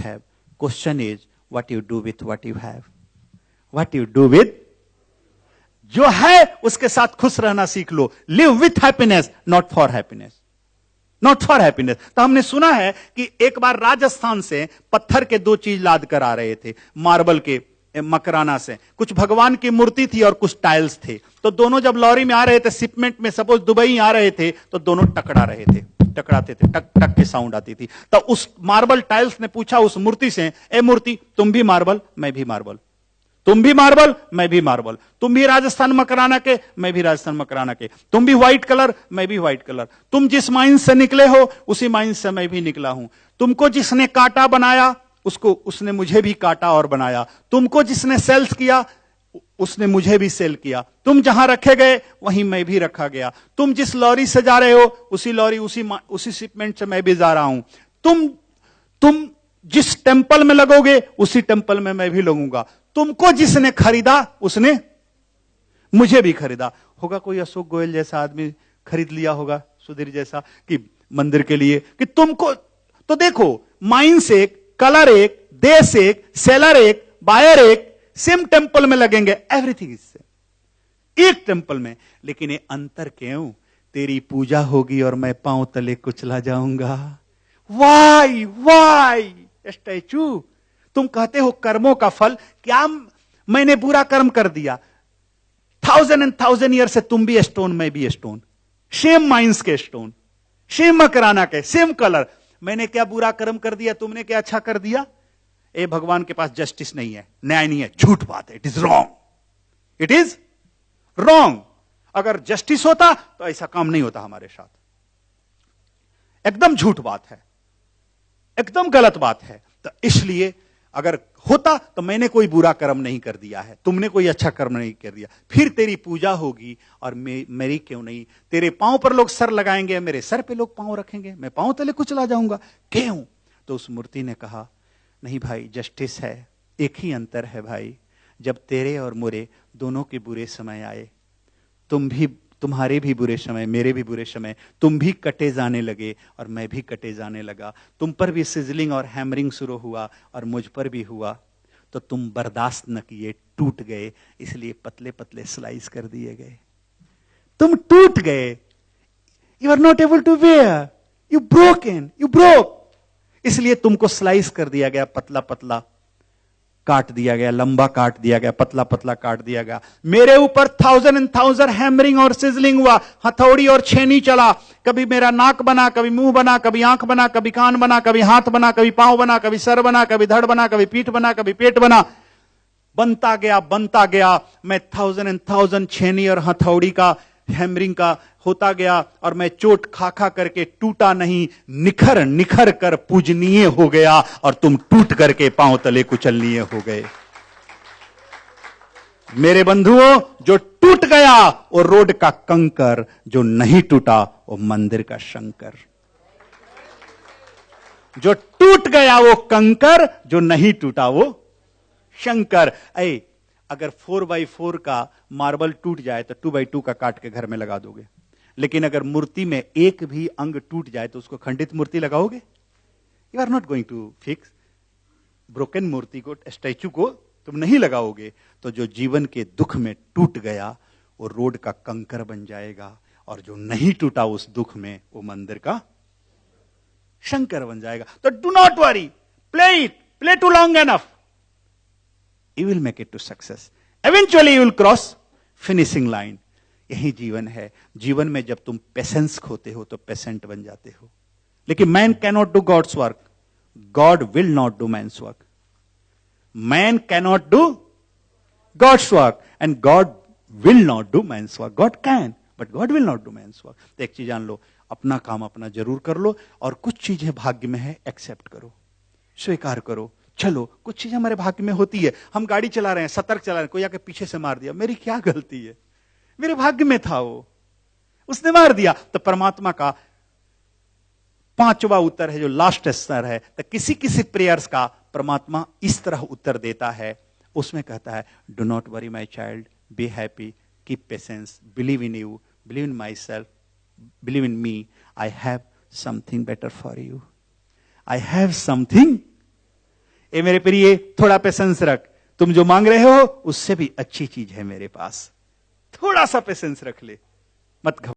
have. Question is, what you do with what you have? What you do with? जो है उसके साथ खुश रहना सीख लो. Live with happiness, not for happiness. Not for happiness. तो हमने सुना है कि एक बार राजस्थान से पत्थर के दो चीज लाद कर आ रहे थे, मार्बल के मकराना से. कुछ भगवान की मूर्ति थी और कुछ टाइल्स थे. तो दोनों जब लॉरी में आ रहे थे, शिपमेंट में, सपोज दुबई आ रहे थे, तो दोनों टकरा रहे थे, टकराते थे, टक टक की साउंड आती थी. तो उस मार्बल टाइल्स ने पूछा उस मूर्ति से, ए मूर्ति, तुम भी मार्बल, मैं भी मार्बल. तुम भी मार्बल, मैं भी मार्बल. तुम भी राजस्थान मकराना के, मैं भी राजस्थान मकराना के. तुम भी व्हाइट कलर, मैं भी व्हाइट कलर. तुम जिस माइन से निकले हो उसी माइन से मैं भी निकला हूं. तुमको जिसने काटा बनाया उसको उसने मुझे भी काटा और बनाया. तुमको जिसने सेल्स किया उसने मुझे भी सेल किया. तुम जहां रखे गए वहीं मैं भी रखा गया. तुम जिस लॉरी से जा रहे हो उसी लॉरी उसी शिपमेंट से मैं भी जा रहा हूं. तुम जिस टेंपल में लगोगे उसी टेंपल में मैं भी लगूंगा. तुमको जिसने खरीदा उसने मुझे भी खरीदा. होगा कोई अशोक गोयल जैसा आदमी खरीद लिया होगा, सुधीर जैसा, कि मंदिर के लिए, कि तुमको. तो देखो, माइंस एक, कलर एक, देश एक, सेलर एक, बायर एक, सेम टेंपल में लगेंगे. एवरीथिंग इज सेम, एक टेंपल में. लेकिन ये अंतर क्यों? तेरी पूजा होगी और मैं पांव तले कुचला जाऊंगा. Why statue. तुम कहते हो कर्मों का फल. क्या मैंने बुरा कर्म कर दिया? 1000 ईयर से तुम भी स्टोन, मैं भी स्टोन, सेम माइंस के स्टोन, सेम मकराना के, सेम कलर. मैंने क्या बुरा कर्म कर दिया? तुमने क्या अच्छा कर दिया? ए भगवान के पास जस्टिस नहीं है, न्याय नहीं है. झूठ बात है. It is wrong. It is wrong. अगर जस्टिस होता तो ऐसा काम नहीं होता हमारे साथ. एकदम झूठ बात है, एकदम गलत बात है. तो इसलिए अगर होता तो मैंने कोई बुरा कर्म नहीं कर दिया है, तुमने कोई अच्छा कर्म नहीं कर दिया, फिर तेरी पूजा होगी और मेरी क्यों नहीं? तेरे पांव पर लोग सर लगाएंगे, मेरे सर पे लोग पांव रखेंगे, मैं पांव तले कुचला जाऊंगा. क्यों? तो उस मूर्ति ने कहा, नहीं भाई, जस्टिस है. एक ही अंतर है भाई, जब तेरे और मेरे दोनों के बुरे समय आए, तुम्हारे भी बुरे समय, मेरे भी बुरे समय, तुम भी कटे जाने लगे और मैं भी कटे जाने लगा. तुम पर भी सिजलिंग और हैमरिंग शुरू हुआ और मुझ पर भी हुआ. तो तुम बर्दाश्त न किए, टूट गए, इसलिए पतले पतले स्लाइस कर दिए गए. तुम टूट गए. You are not able to bear, you broke. इसलिए तुमको स्लाइस कर दिया गया, पतला पतला काट दिया गया, लंबा काट दिया गया, पतला पतला काट दिया गया. मेरे ऊपर 1000 हैमरिंग और सिजलिंग हुआ, हथौड़ी और छेनी चला. कभी मेरा नाक बना, कभी मुंह बना, कभी आंख बना, कभी कान बना, कभी हाथ बना, कभी पांव बना, कभी सर बना, कभी धड़ बना, कभी पीठ बना, कभी पेट बना. बनता गया. मैं 1000 छेनी और हथौड़ी का, हैमरिंग का होता गया और मैं चोट खा करके टूटा नहीं, निखर कर पूजनीय हो गया और तुम टूट करके पांव तले कुचलनीय हो गए. मेरे बंधुओं, जो टूट गया वो रोड का कंकर, जो नहीं टूटा वो मंदिर का शंकर. जो टूट गया वो कंकर, जो नहीं टूटा वो शंकर. अगर 4x4 का मार्बल टूट जाए तो 2x2 का काट के घर में लगा दोगे. लेकिन अगर मूर्ति में एक भी अंग टूट जाए तो उसको खंडित मूर्ति लगाओगे? You are not going to fix. Broken मूर्ति को, स्टैचू को तुम नहीं लगाओगे. तो जो जीवन के दुख में टूट गया वो रोड का कंकर बन जाएगा और जो नहीं टूटा उस दुख में वो मंदिर का शंकर बन जाएगा. तो do not worry, play too long enough. You will make it to success. Eventually you will cross finishing line. यही जीवन है. जीवन में जब तुम पेशेंस खोते हो तो पेशेंट बन जाते हो. लेकिन man cannot do God's work, God will not do man's work. Man cannot do God's work and God will not do man's work. God can but God will not do man's work. तो एक चीज जान लो, अपना काम अपना जरूर कर लो और कुछ चीजें भाग्य में है, एक्सेप्ट करो, स्वीकार करो. चलो, कुछ चीजें हमारे भाग्य में होती है. हम गाड़ी चला रहे हैं, सतर्क चला रहे हैं, कोई आके पीछे से मार दिया, मेरी क्या गलती है? मेरे भाग्य में था वो, उसने मार दिया. तो परमात्मा का 5वां उत्तर है, जो लास्ट स्तर है. तो किसी किसी प्रेयर्स का परमात्मा इस तरह उत्तर देता है. उसमें कहता है, do not worry my child, be happy, keep patience, believe in you, believe in myself, believe in me. I have something better for you. I have something a मेरे प्रिय, थोड़ा पेशेंस रख, तुम जो मांग रहे हो उससे भी अच्छी चीज है मेरे पास, थोड़ा सा पेशेंस रख ले, मत घबरा।